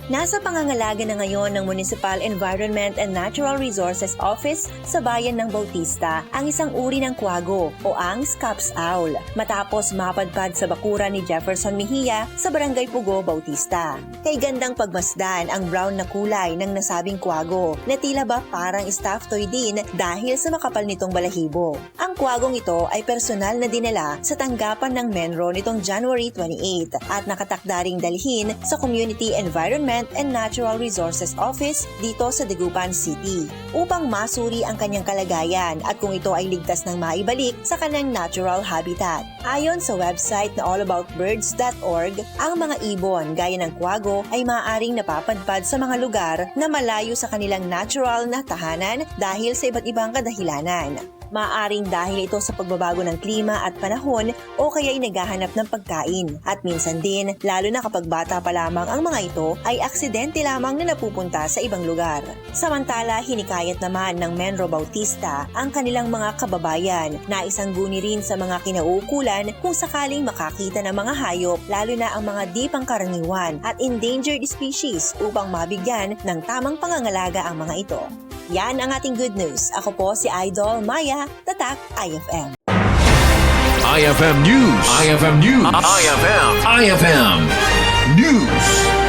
Nasa pangangalaga na ngayon ng Municipal Environment and Natural Resources Office sa bayan ng Bautista ang isang uri ng kwago o ang Scaps owl matapos mapadpad sa bakuran ni Jefferson Mejia sa Barangay Pugo, Bautista. Kay gandang pagmasdan ang brown na kulay ng nasabing kwago na tila ba parang stuffed toy din dahil sa makapal nitong balahibo. Ang kwagong ito ay personal na dinala sa tanggapan ng Menro nitong January 28 at nakatakda ring dalhin sa Community Environment and Natural Resources Office dito sa Dagupan City upang masuri ang kanyang kalagayan at kung ito ay ligtas ng maibalik sa kanyang natural habitat. Ayon sa website na allaboutbirds.org, ang mga ibon gaya ng kwago ay maaaring napapadpad sa mga lugar na malayo sa kanilang natural na tahanan dahil sa iba't ibang kadahilanan. Maaring dahil ito sa pagbabago ng klima at panahon o kaya'y naghahanap ng pagkain. At minsan din, lalo na kapag bata pa lamang ang mga ito, ay aksidente lamang na napupunta sa ibang lugar. Samantala, hinikayat naman ng Menro Bautista ang kanilang mga kababayan na isang guni rin sa mga kinauukulan kung sakaling makakita ng mga hayop, lalo na ang mga di pangkaraniwan at endangered species upang mabigyan ng tamang pangangalaga ang mga ito. Yan ang ating good news. Ako po si Idol Maya, Tatak IFM. IFM News. IFM News. IFM News.